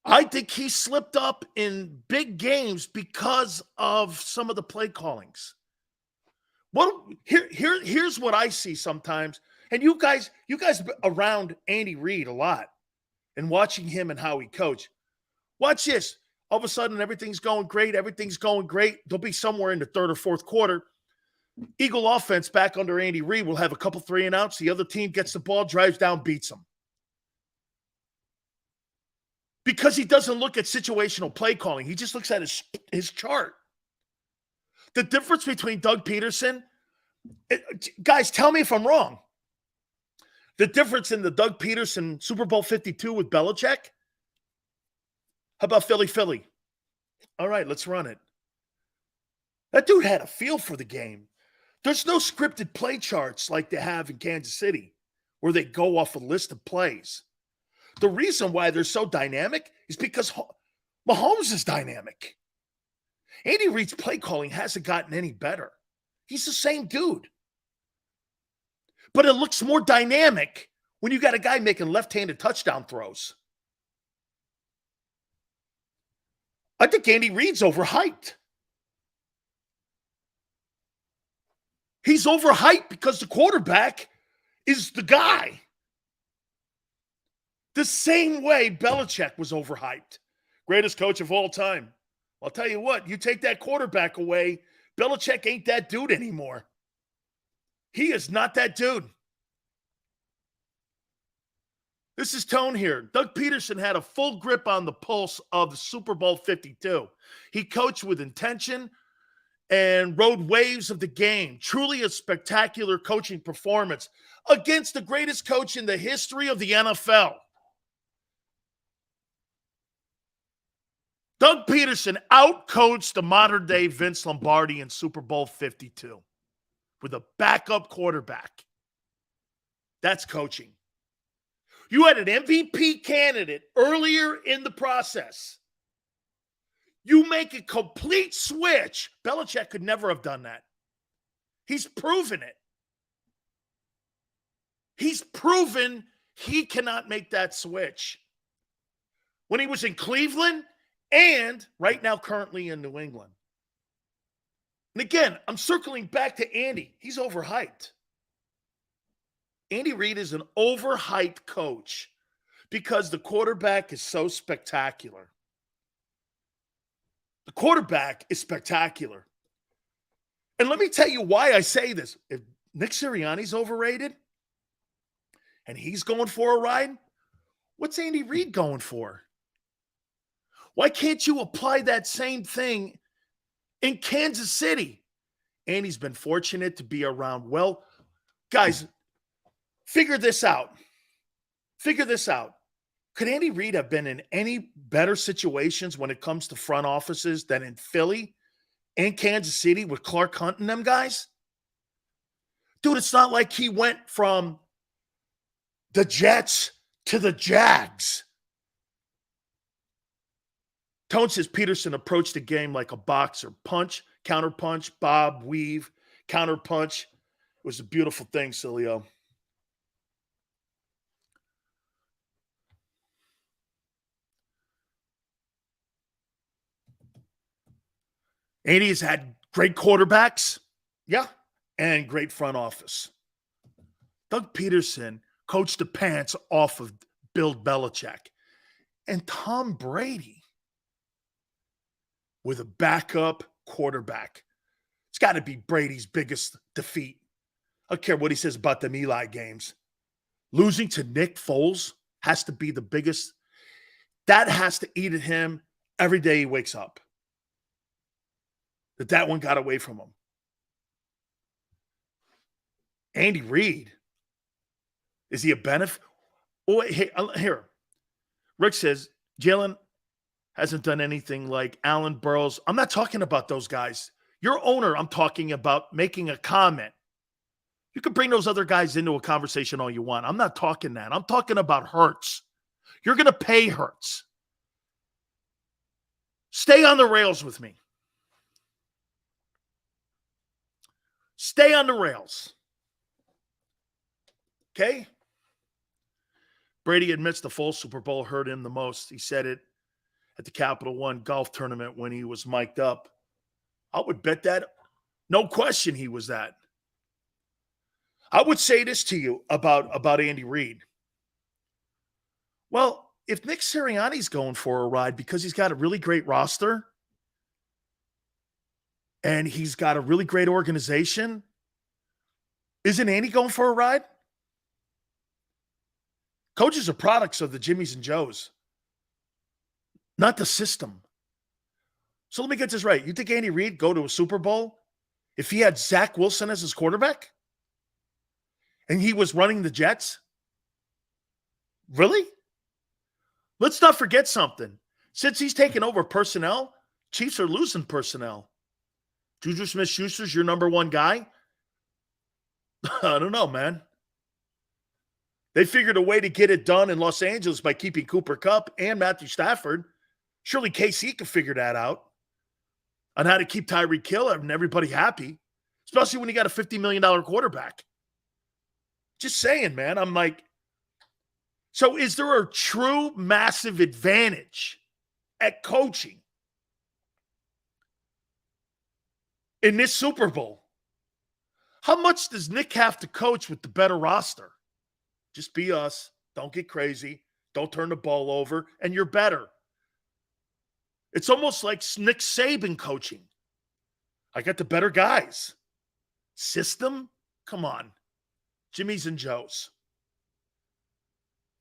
[SPEAKER 1] I think he slipped up in big games because of some of the play callings. Well, here's what I see sometimes. And you guys around Andy Reid a lot and watching him and how he coached. Watch this. All of a sudden, everything's going great. There'll be somewhere in the third or fourth quarter. Eagle offense back under Andy Reid will have a couple 3-and-outs. The other team gets the ball, drives down, beats them. Because he doesn't look at situational play calling. He just looks at his chart. The difference between Doug Peterson, guys, tell me if I'm wrong. The difference in the Doug Peterson Super Bowl 52 with Belichick? How about Philly? All right, let's run it. That dude had a feel for the game. There's no scripted play charts like they have in Kansas City where they go off a list of plays. The reason why they're so dynamic is because Mahomes is dynamic. Andy Reid's play calling hasn't gotten any better. He's the same dude. But it looks more dynamic when you got a guy making left-handed touchdown throws. I think Andy Reid's overhyped. He's overhyped because the quarterback is the guy. The same way Belichick was overhyped. Greatest coach of all time. I'll tell you what, you take that quarterback away, Belichick ain't that dude anymore. He is not that dude. This is Tone here. Doug Peterson had a full grip on the pulse of the Super Bowl 52. He coached with intention and rode waves of the game. Truly a spectacular coaching performance against the greatest coach in the history of the NFL. Doug Peterson outcoached the modern-day Vince Lombardi in Super Bowl 52 with a backup quarterback. That's coaching. You had an MVP candidate earlier in the process. You make a complete switch. Belichick could never have done that. He's proven it. He's proven he cannot make that switch. When he was in Cleveland and right now currently in New England. And again, I'm circling back to Andy. He's overhyped. Andy Reid is an overhyped coach because the quarterback is so spectacular. The quarterback is spectacular. And let me tell you why I say this. If Nick Sirianni's overrated and he's going for a ride, what's Andy Reid going for? Why can't you apply that same thing in Kansas City? Andy's been fortunate to be around. Well, guys, figure this out. Could Andy Reid have been in any better situations when it comes to front offices than in Philly and Kansas City with Clark Hunt and them guys? Dude, it's not like he went from the Jets to the Jags. Tone says Peterson approached the game like a boxer. Punch, counterpunch, bob, weave, counterpunch. It was a beautiful thing, Sileo. Andy's had great quarterbacks, yeah, and great front office. Doug Peterson coached the pants off of Bill Belichick. And Tom Brady. with a backup quarterback. It's got to be Brady's biggest defeat. I don't care what he says about them Eli games. Losing to Nick Foles has to be the biggest. That has to eat at him every day he wakes up. That one got away from him. Andy Reid. Is he a benefit? Oh, hey, here. Rick says, Jalen hasn't done anything like Allen Burrows. I'm not talking about those guys. Your owner, I'm talking about making a comment. You can bring those other guys into a conversation all you want. I'm not talking that. I'm talking about Hurts. You're going to pay Hurts. Stay on the rails with me. Stay on the rails. Okay? Brady admits the full Super Bowl hurt him the most. He said it at the Capital One golf tournament when he was mic'd up. I would bet that, no question, he was that. I would say this to you about Andy Reid. Well, if Nick Sirianni's going for a ride because he's got a really great roster and he's got a really great organization, isn't Andy going for a ride? Coaches are products of the Jimmies and Joes, not the system. So let me get this right. You think Andy Reid go to a Super Bowl if he had Zach Wilson as his quarterback and he was running the Jets? Really? Let's not forget something. Since he's taken over personnel, Chiefs are losing personnel. Juju Smith-Schuster's your number one guy? I don't know, man. They figured a way to get it done in Los Angeles by keeping Cooper Kupp and Matthew Stafford. Surely KC could figure that out on how to keep Tyreek Hill and everybody happy, especially when you got a $50 million quarterback. Just saying, man. I'm like, so is there a true massive advantage at coaching in this Super Bowl? How much does Nick have to coach with the better roster? Just be us. Don't get crazy. Don't turn the ball over, and you're better. It's almost like Nick Saban coaching. I got the better guys. System? Come on. Jimmy's and Joe's.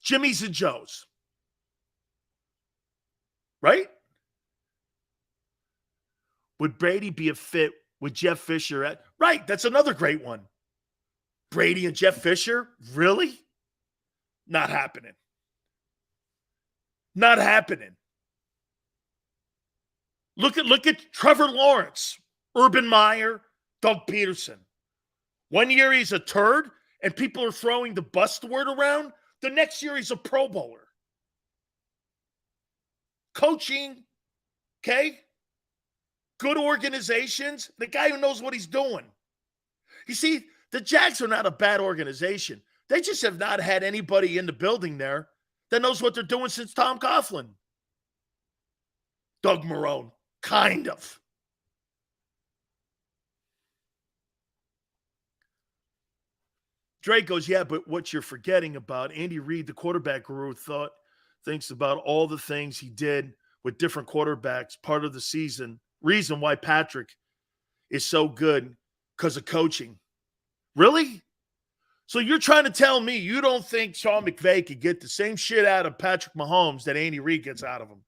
[SPEAKER 1] Jimmy's and Joe's. Right? Would Brady be a fit with Jeff Fisher? Right, that's another great one. Brady and Jeff Fisher? Really? Not happening. Not happening. Look at Trevor Lawrence, Urban Meyer, Doug Peterson. One year he's a turd and people are throwing the bust word around. The next year he's a Pro Bowler. Coaching, okay? Good organizations. The guy who knows what he's doing. You see, the Jags are not a bad organization. They just have not had anybody in the building there that knows what they're doing since Tom Coughlin. Doug Marrone, kind of. Drake goes, yeah, but what you're forgetting about Andy Reid, the quarterback guru, thinks about all the things he did with different quarterbacks part of the season. Reason why Patrick is so good because of coaching. Really? So you're trying to tell me you don't think Sean McVay could get the same shit out of Patrick Mahomes that Andy Reid gets out of him?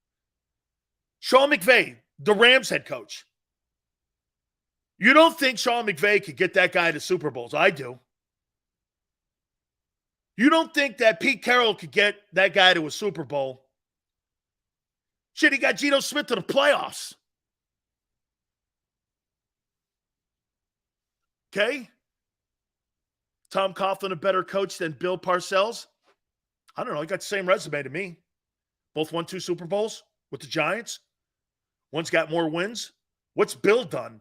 [SPEAKER 1] Sean McVay, the Rams head coach. You don't think Sean McVay could get that guy to Super Bowls? I do. You don't think that Pete Carroll could get that guy to a Super Bowl? Shit, he got Geno Smith to the playoffs. Okay? Tom Coughlin a better coach than Bill Parcells? I don't know. He got the same resume to me. Both won 2 Super Bowls with the Giants. One's got more wins. What's Bill done?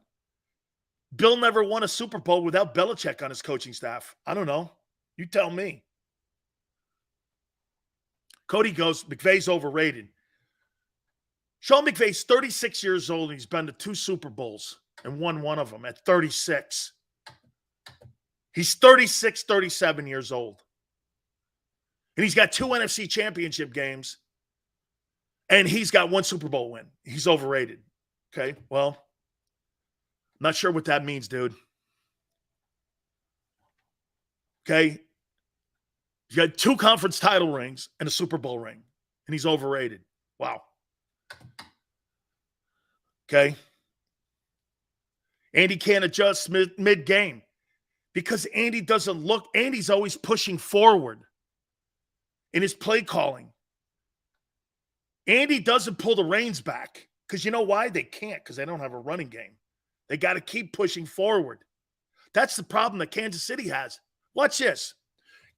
[SPEAKER 1] Bill never won a Super Bowl without Belichick on his coaching staff. I don't know. You tell me. Cody goes, McVay's overrated. Sean McVay's 36 years old, and he's been to 2 Super Bowls and won one of them at 36. He's 36, 37 years old. And he's got 2 NFC championship games. And he's got 1 Super Bowl win. He's overrated. Okay, well, I'm not sure what that means, dude. Okay, you got 2 conference title rings and a Super Bowl ring, and he's overrated. Wow. Okay. Andy can't adjust mid-game because Andy doesn't look. Andy's always pushing forward in his play calling. Andy doesn't pull the reins back because you know why? They can't, because they don't have a running game. They got to keep pushing forward. That's the problem that Kansas City has. Watch this.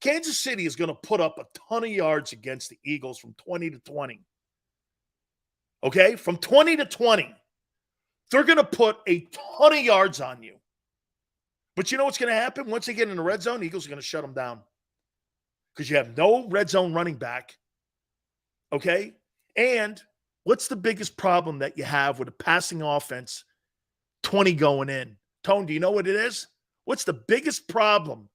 [SPEAKER 1] Kansas City is going to put up a ton of yards against the Eagles from 20 to 20. Okay? From 20 to 20. They're going to put a ton of yards on you. But you know what's going to happen? Once they get in the red zone, the Eagles are going to shut them down. Because you have no red zone running back. Okay? And what's the biggest problem that you have with a passing offense 20 going in? Tone, do you know what it is? What's the biggest problem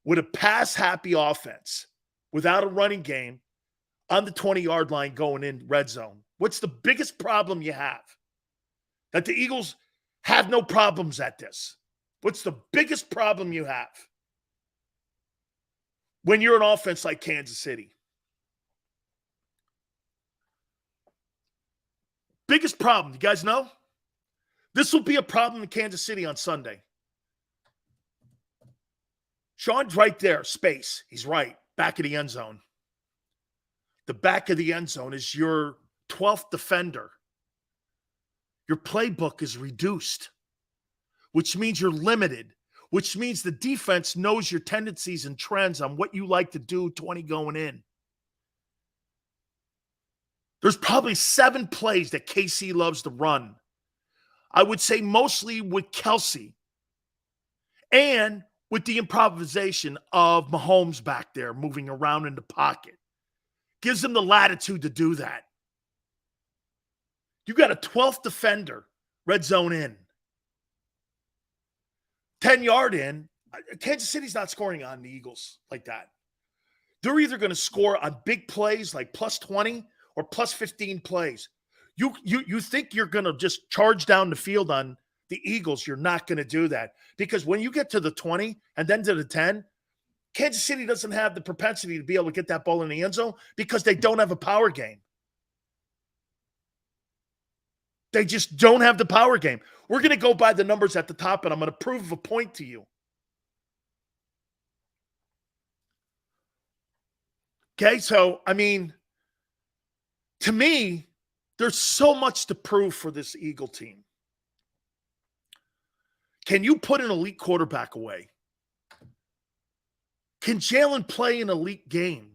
[SPEAKER 1] with a pass-happy offense without a running game on the 20-yard line going in red zone? What's the biggest problem you have? That the Eagles have no problems at this. What's the biggest problem you have when you're an offense like Kansas City? Biggest problem, you guys know? This will be a problem in Kansas City on Sunday. Sean's right there, space. He's right, back of the end zone. The back of the end zone is your 12th defender. Your playbook is reduced, which means you're limited, which means the defense knows your tendencies and trends on what you like to do 20 going in. There's probably 7 plays that KC loves to run. I would say mostly with Kelsey and with the improvisation of Mahomes back there moving around in the pocket. Gives them the latitude to do that. You got a 12th defender, red zone in. 10-yard in. Kansas City's not scoring on the Eagles like that. They're either going to score on big plays like plus 20 or plus 15 plays. You think you're going to just charge down the field on the Eagles. You're not going to do that. Because when you get to the 20 and then to the 10, Kansas City doesn't have the propensity to be able to get that ball in the end zone because they don't have a power game. They just don't have the power game. We're going to go by the numbers at the top, and I'm going to prove a point to you. Okay, so, I mean, to me, there's so much to prove for this Eagle team. Can you put an elite quarterback away? Can Jalen play an elite game?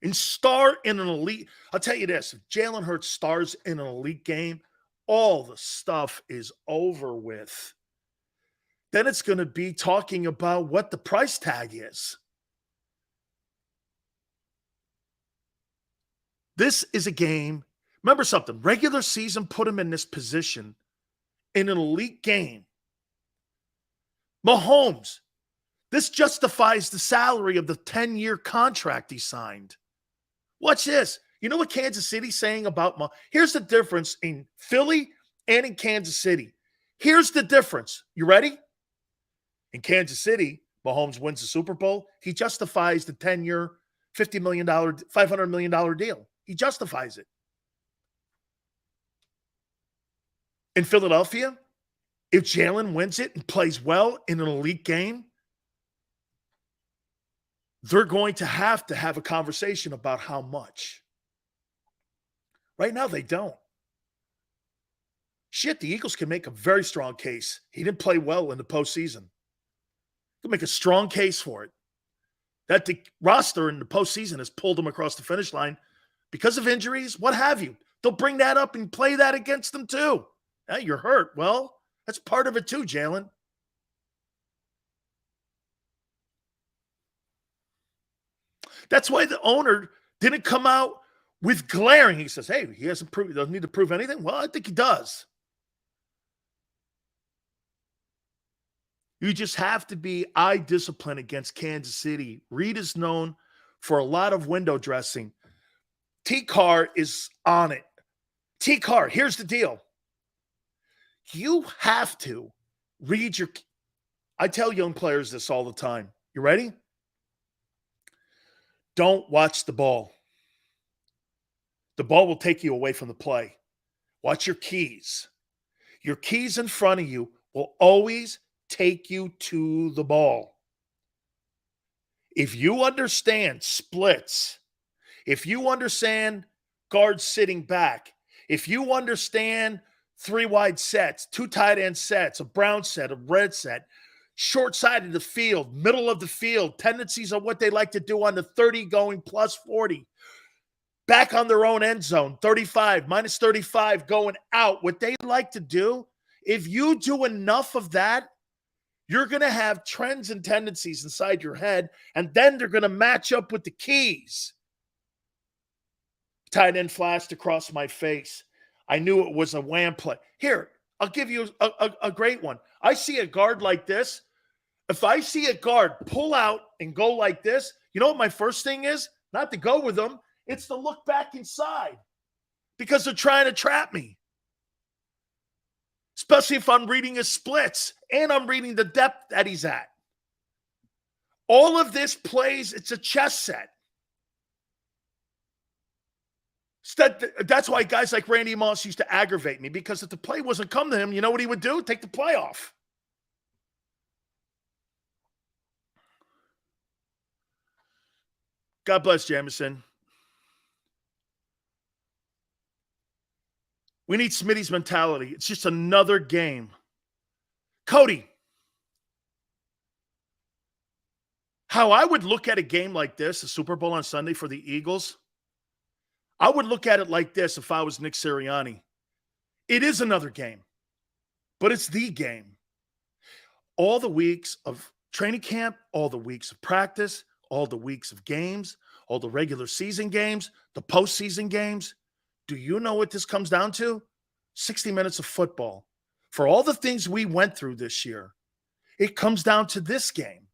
[SPEAKER 1] And star in an elite, I'll tell you this, if Jalen Hurts stars in an elite game, all the stuff is over with. Then it's going to be talking about what the price tag is. This is a game. Remember something, regular season put him in this position in an elite game. Mahomes, this justifies the salary of the 10-year contract he signed. Watch this. You know what Kansas City's saying about Mahomes? Here's the difference in Philly and in Kansas City. Here's the difference. You ready? In Kansas City, Mahomes wins the Super Bowl. He justifies the 10-year, $50 million, $500 million deal. He justifies it. In Philadelphia, if Jalen wins it and plays well in an elite game, they're going to have a conversation about how much. Right now, they don't. Shit, the Eagles can make a very strong case. He didn't play well in the postseason. Can make a strong case for it. That the roster in the postseason has pulled them across the finish line because of injuries, what have you. They'll bring that up and play that against them too. Hey, you're hurt. Well, that's part of it too, Jalen. That's why the owner didn't come out with glaring. He says, hey, he doesn't need to prove anything. Well, I think he does. You just have to be eye discipline against Kansas City. Reed is known for a lot of window dressing. T-Car is on it. T-Car, here's the deal. You have to read your I tell young players this all the time. You ready? Don't watch the ball. The ball will take you away from the play. Watch your keys. Your keys in front of you will always take you to the ball. If you understand splits, if you understand guards sitting back, if you understand 3 wide sets, 2 tight end sets, a brown set, a red set, short side of the field, middle of the field, tendencies of what they like to do on the 30 going plus 40, back on their own end zone, 35, minus 35 going out, what they like to do, if you do enough of that, you're going to have trends and tendencies inside your head, and then they're going to match up with the keys. Tight end flashed across my face. I knew it was a wham play. Here, I'll give you a great one. I see a guard like this. If I see a guard pull out and go like this, you know what my first thing is? Not to go with them. It's to look back inside because they're trying to trap me. Especially if I'm reading his splits and I'm reading the depth that he's at. All of this plays, it's a chess set. That's why guys like Randy Moss used to aggravate me, because if the play wasn't come to him, you know what he would do? Take the play off. God bless Jamison. We need Smitty's mentality. It's just another game. Cody, how I would look at a game like this, the Super Bowl on Sunday for the Eagles, I would look at it like this if I was Nick Sirianni. It is another game, but it's the game. All the weeks of training camp, all the weeks of practice, all the weeks of games, all the regular season games, the postseason games. Do you know what this comes down to? 60 minutes of football. For all the things we went through this year, it comes down to this game.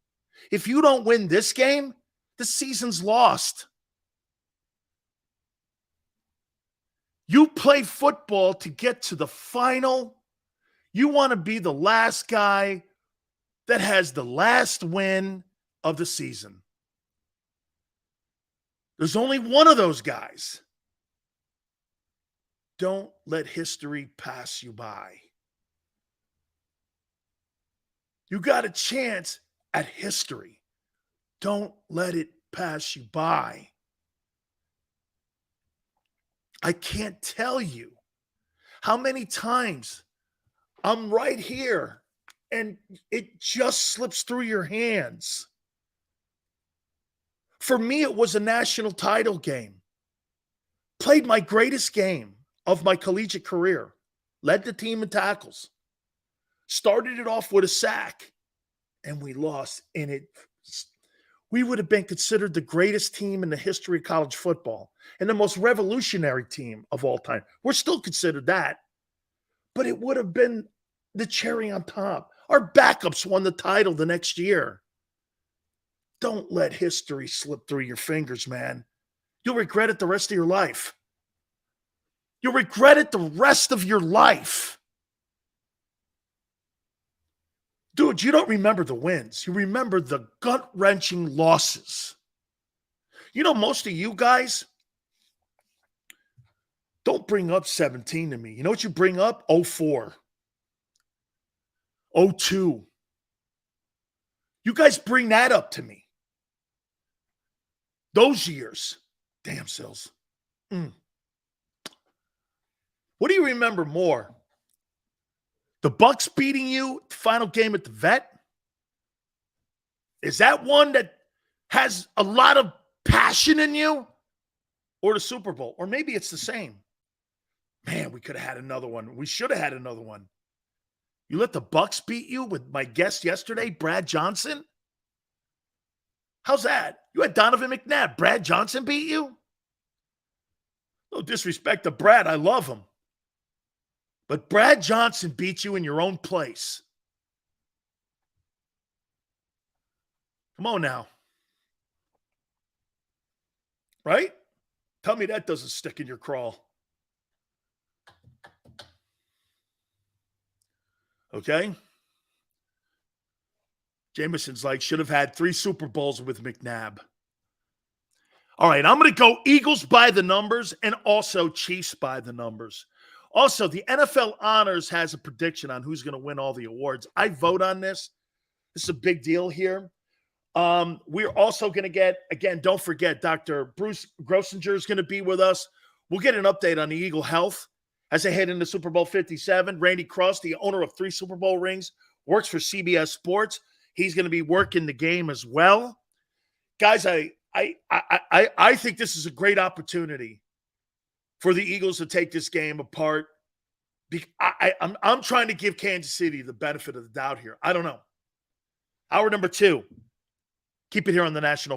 [SPEAKER 1] If you don't win this game, the season's lost. You play football to get to the final. You want to be the last guy that has the last win of the season. There's only one of those guys. Don't let history pass you by. You got a chance at history. Don't let it pass you by. I can't tell you how many times I'm right here and it just slips through your hands. For me, it was a national title game. Played my greatest game of my collegiate career. Led the team in tackles. Started it off with a sack. And we lost. And we would have been considered the greatest team in the history of college football and the most revolutionary team of all time. We're still considered that. But it would have been the cherry on top. Our backups won the title the next year. Don't let history slip through your fingers, man. You'll regret it the rest of your life. You'll regret it the rest of your life. Dude, you don't remember the wins. You remember the gut-wrenching losses. You know, most of you guys don't bring up 17 to me. You know what you bring up? 04. 02. You guys bring that up to me. Those years. Damn, Sills. What do you remember more? The Bucks beating you, final game at the Vet? Is that one that has a lot of passion in you? Or the Super Bowl? Or maybe it's the same. Man, we could have had another one. We should have had another one. You let the Bucks beat you with my guest yesterday, Brad Johnson? How's that? You had Donovan McNabb. Brad Johnson beat you? No disrespect to Brad. I love him. But Brad Johnson beat you in your own place. Come on now. Right? Tell me that doesn't stick in your craw. Okay? Jameson's like, should have had 3 Super Bowls with McNabb. All right, I'm going to go Eagles by the numbers and also Chiefs by the numbers. Also, the NFL Honors has a prediction on who's going to win all the awards. I vote on this. This is a big deal here. We're also going to get, again, don't forget, Dr. Bruce Grossinger is going to be with us. We'll get an update on the Eagle health as they head into Super Bowl 57. Randy Cross, the owner of 3 Super Bowl rings, works for CBS Sports. He's going to be working the game as well. Guys, I think this is a great opportunity for the Eagles to take this game apart. I'm trying to give Kansas City the benefit of the doubt here. I don't know. Hour number 2. Keep it here on the National